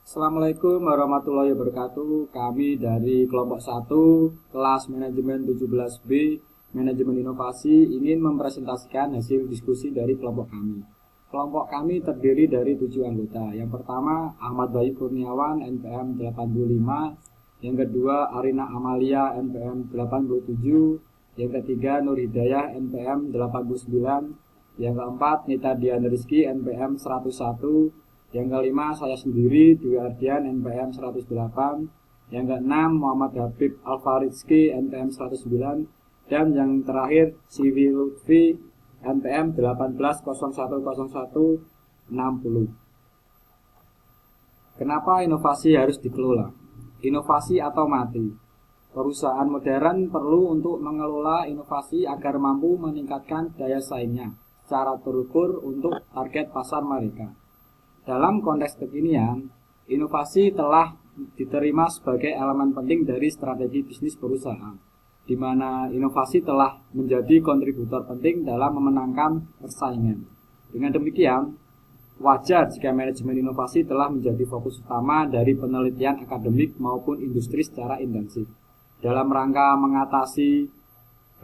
Assalamualaikum warahmatullahi wabarakatuh. Kami dari kelompok 1 kelas manajemen 17B manajemen inovasi ingin mempresentasikan hasil diskusi dari kelompok kami. Kelompok kami terdiri dari 7 anggota. Yang pertama Ahmad Bayu Kurniawan NPM 85, yang kedua Arina Amalia NPM 87, yang ketiga Nur Hidayah NPM 89, yang keempat Nita Dian Rizky NPM 101, yang kelima saya sendiri Dwi Ardian NPM 108, yang keenam Muhammad Habib Alfarizki NPM 109, dan yang terakhir Sivi Lutfi NPM 18010160. Kenapa inovasi harus dikelola? Inovasi atau mati? Perusahaan modern perlu untuk mengelola inovasi agar mampu meningkatkan daya saingnya secara terukur untuk target pasar mereka. Dalam konteks kekinian, inovasi telah diterima sebagai elemen penting dari strategi bisnis perusahaan, di mana inovasi telah menjadi kontributor penting dalam memenangkan persaingan. Dengan demikian, wajar jika manajemen inovasi telah menjadi fokus utama dari penelitian akademik maupun industri secara intensif, dalam rangka mengatasi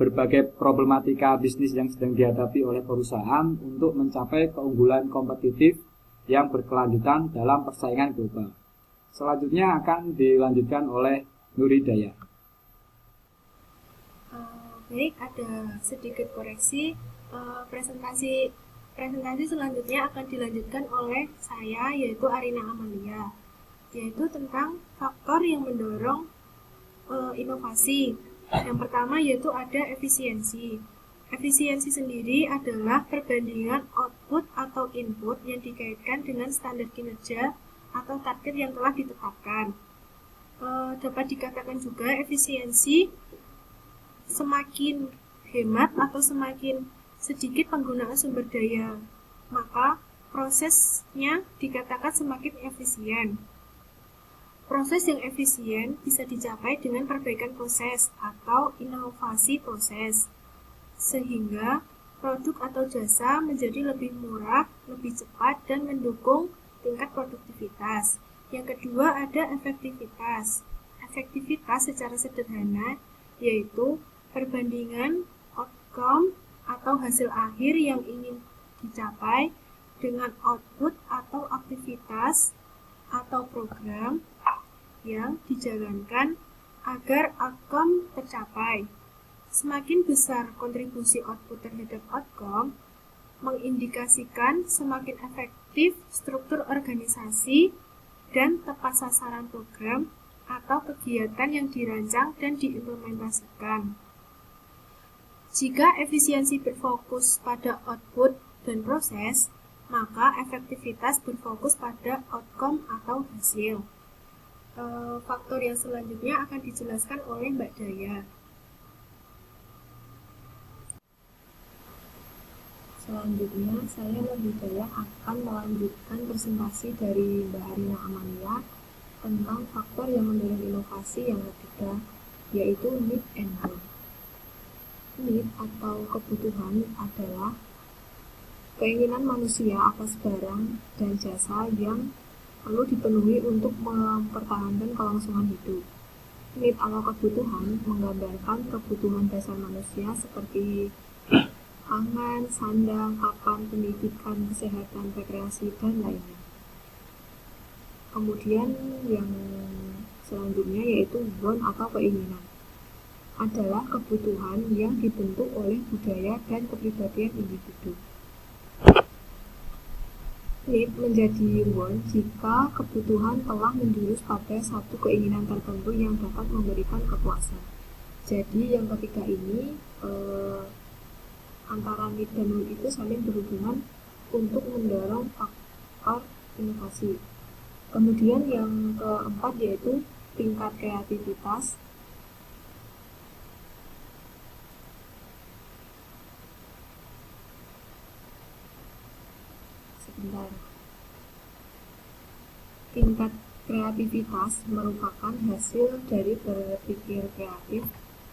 berbagai problematika bisnis yang sedang dihadapi oleh perusahaan untuk mencapai keunggulan kompetitif yang berkelanjutan dalam persaingan global. Selanjutnya akan dilanjutkan oleh Nur Hidayah. Baik, ada sedikit koreksi. Presentasi selanjutnya akan dilanjutkan oleh saya, yaitu Arina Amalia, yaitu tentang faktor yang mendorong inovasi. Yang pertama yaitu ada efisiensi. Efisiensi sendiri adalah perbandingan output atau input yang dikaitkan dengan standar kinerja atau target yang telah ditetapkan. Dapat dikatakan juga efisiensi semakin hemat atau semakin sedikit penggunaan sumber daya, maka prosesnya dikatakan semakin efisien. Proses yang efisien bisa dicapai dengan perbaikan proses atau inovasi proses, sehingga produk atau jasa menjadi lebih murah, lebih cepat, dan mendukung tingkat produktivitas. Yang kedua ada efektivitas. Efektivitas secara sederhana yaitu perbandingan outcome atau hasil akhir yang ingin dicapai dengan output atau aktivitas atau program yang dijalankan agar outcome tercapai. Semakin besar kontribusi output terhadap outcome, mengindikasikan semakin efektif struktur organisasi dan tepat sasaran program atau kegiatan yang dirancang dan diimplementasikan. Jika efisiensi berfokus pada output dan proses, maka efektivitas berfokus pada outcome atau hasil. Faktor yang selanjutnya akan dijelaskan oleh Mbak Daya. Selanjutnya, saya lebih Daya akan melanjutkan presentasi dari Mbak Arina Amalia tentang faktor yang mendorong inovasi yang ketiga, yaitu need and want. Need atau kebutuhan adalah keinginan manusia atas barang dan jasa yang perlu dipenuhi untuk mempertahankan kelangsungan hidup. Need atau kebutuhan menggambarkan kebutuhan dasar manusia seperti pangan, sandang, papan, pendidikan, kesehatan, rekreasi, dan lainnya. Kemudian yang selanjutnya yaitu want atau keinginan adalah kebutuhan yang dibentuk oleh budaya dan kepribadian individu. Need menjadi want jika kebutuhan telah menjurus pada satu keinginan tertentu yang dapat memberikan kepuasan. Jadi yang ketiga ini antara need dan want itu saling berhubungan untuk mendorong faktor inovasi. Kemudian yang keempat yaitu tingkat kreativitas. Tingkat kreativitas merupakan hasil dari berpikir kreatif,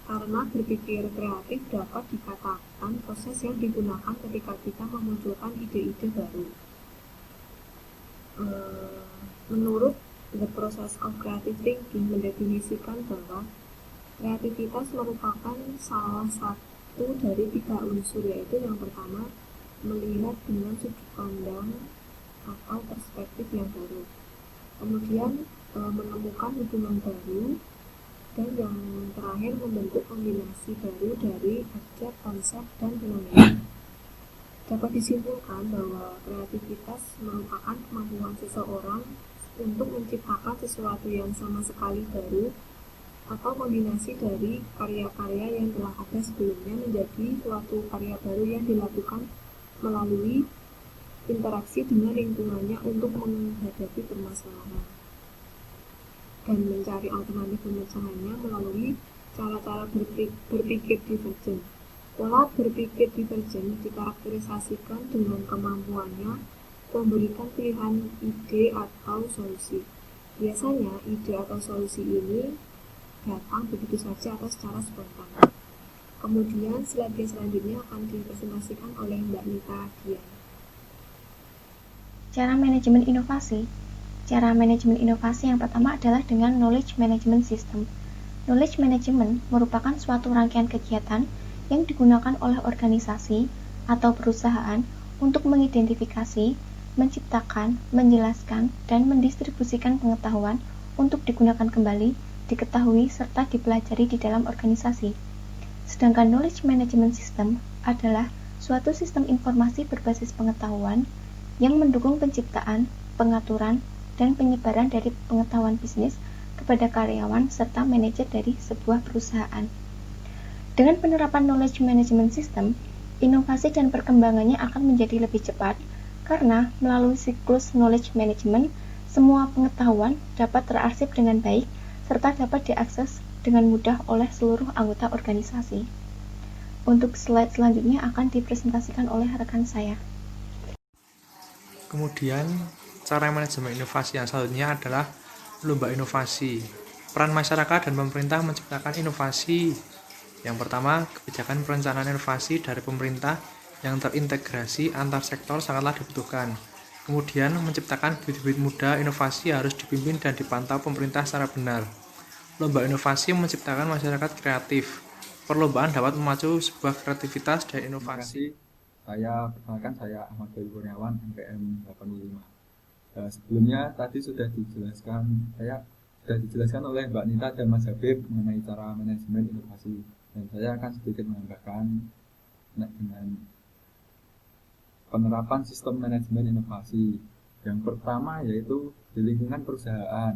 karena berpikir kreatif dapat dikatakan proses yang digunakan ketika kita memunculkan ide-ide baru. Menurut The Process of Creative Thinking mendefinisikan bahwa kreativitas merupakan salah satu dari 3 unsur, yaitu yang pertama, melihat dengan sudut pandang atau perspektif yang baru, kemudian menemukan hubungan baru, dan yang terakhir membentuk kombinasi baru dari objek, konsep, dan fenomena. Dapat disimpulkan bahwa kreativitas merupakan kemampuan seseorang untuk menciptakan sesuatu yang sama sekali baru atau kombinasi dari karya-karya yang telah ada sebelumnya menjadi suatu karya baru yang dilakukan melalui interaksi dengan lingkungannya untuk menghadapi permasalahan dan mencari alternatif pemecahannya melalui cara-cara berpikir divergen. Pola berpikir divergen dikarakterisasikan dengan kemampuannya memberikan pilihan ide atau solusi. Biasanya ide atau solusi ini datang begitu saja atau secara spontan. Kemudian slide selanjutnya akan dipresentasikan oleh Mbak Nita Dian. Cara manajemen inovasi. Cara manajemen inovasi yang pertama adalah dengan knowledge management system. Knowledge management merupakan suatu rangkaian kegiatan yang digunakan oleh organisasi atau perusahaan untuk mengidentifikasi, menciptakan, menjelaskan, dan mendistribusikan pengetahuan untuk digunakan kembali, diketahui, serta dipelajari di dalam organisasi. Sedangkan knowledge management system adalah suatu sistem informasi berbasis pengetahuan yang mendukung penciptaan, pengaturan, dan penyebaran dari pengetahuan bisnis kepada karyawan serta manajer dari sebuah perusahaan. Dengan penerapan knowledge management system, inovasi dan perkembangannya akan menjadi lebih cepat karena melalui siklus knowledge management, semua pengetahuan dapat terarsip dengan baik serta dapat diakses dengan mudah oleh seluruh anggota organisasi. Untuk slide selanjutnya akan dipresentasikan oleh rekan saya. Kemudian, cara manajemen inovasi yang selanjutnya adalah lomba inovasi. Peran masyarakat dan pemerintah menciptakan inovasi. Yang pertama, kebijakan perencanaan inovasi dari pemerintah yang terintegrasi antar sektor sangatlah dibutuhkan. Kemudian, menciptakan bibit-bibit muda inovasi harus dipimpin dan dipantau pemerintah secara benar. Lomba inovasi menciptakan masyarakat kreatif. Perlombaan dapat memacu sebuah kreativitas dan inovasi. Perkenalkan saya Ahmad Bayu Kurniawan, MPM 85. Sebelumnya tadi sudah dijelaskan oleh Mbak Nita dan Mas Habib mengenai cara manajemen inovasi. Dan saya akan sedikit menambahkan dengan penerapan sistem manajemen inovasi. Yang pertama yaitu di lingkungan perusahaan,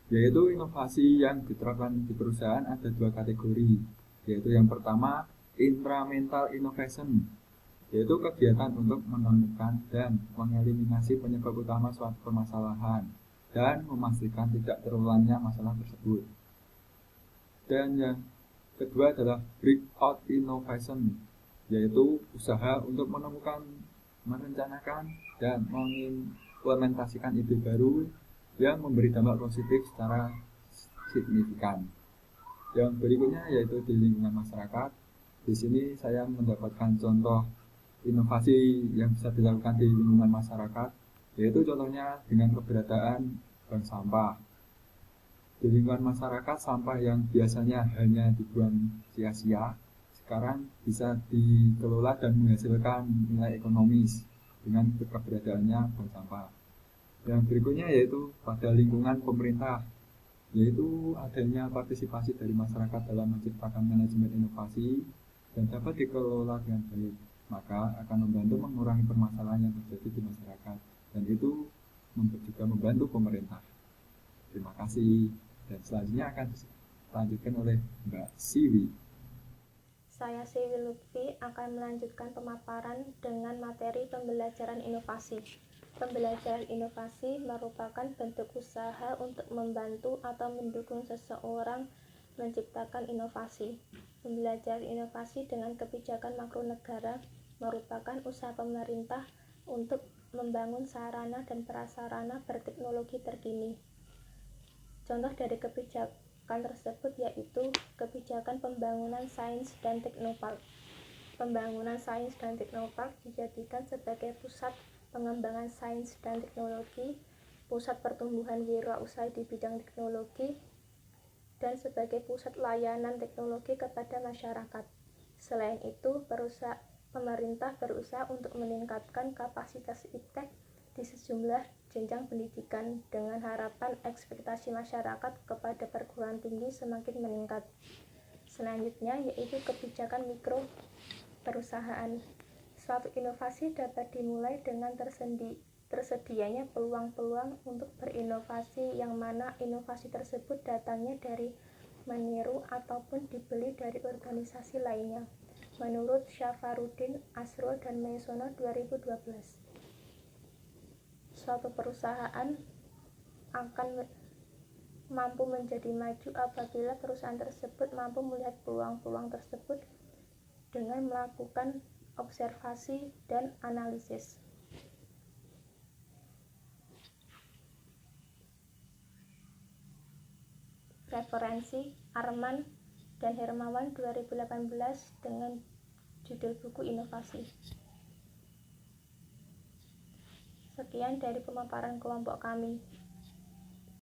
yaitu inovasi yang diterapkan di perusahaan ada 2 kategori, yaitu yang pertama intramental innovation, yaitu kegiatan untuk menemukan dan mengeliminasi penyebab utama suatu permasalahan dan memastikan tidak terulangnya masalah tersebut. Dan yang kedua adalah breakout innovation, yaitu usaha untuk menemukan, merencanakan, dan mengimplementasikan ide baru yang memberi dampak positif secara signifikan. Yang berikutnya yaitu di lingkungan masyarakat. Di sini saya mendapatkan contoh inovasi yang bisa dilakukan di lingkungan masyarakat, yaitu contohnya dengan keberadaan bank sampah. Di lingkungan masyarakat, sampah yang biasanya hanya dibuang sia-sia sekarang bisa dikelola dan menghasilkan nilai ekonomis dengan keberadaannya bank sampah. Yang berikutnya yaitu pada lingkungan pemerintah, yaitu adanya partisipasi dari masyarakat dalam menciptakan manajemen inovasi dan dapat dikelola dengan baik, maka akan membantu mengurangi permasalahan yang terjadi di masyarakat, dan itu juga membantu pemerintah. Terima kasih. Dan selanjutnya akan dilanjutkan oleh Mbak Siwi. Saya Siwi Lutfi akan melanjutkan pemaparan dengan materi pembelajaran inovasi. Pembelajaran inovasi merupakan bentuk usaha untuk membantu atau mendukung seseorang menciptakan inovasi. Pembelajaran inovasi dengan kebijakan makro negara merupakan usaha pemerintah untuk membangun sarana dan prasarana berteknologi terkini. Contoh dari kebijakan tersebut yaitu kebijakan pembangunan sains dan teknopark. Pembangunan sains dan teknopark dijadikan sebagai pusat pengembangan sains dan teknologi pusat pertumbuhan wirausaha di bidang teknologi, dan sebagai pusat layanan teknologi kepada masyarakat. Selain itu, pemerintah berusaha untuk meningkatkan kapasitas iptek di sejumlah jenjang pendidikan dengan harapan ekspektasi masyarakat kepada perguruan tinggi semakin meningkat. Selanjutnya yaitu kebijakan mikro perusahaan. Suatu inovasi dapat dimulai dengan tersedianya peluang-peluang untuk berinovasi, yang mana inovasi tersebut datangnya dari meniru ataupun dibeli dari organisasi lainnya. Menurut Syafarudin, Asrul, dan Meisono 2012, suatu perusahaan akan mampu menjadi maju apabila perusahaan tersebut mampu melihat peluang-peluang tersebut dengan melakukan observasi dan analisis. Referensi Arman dan Hermawan 2018 dengan judul buku Inovasi. Sekian dari pemaparan kelompok kami.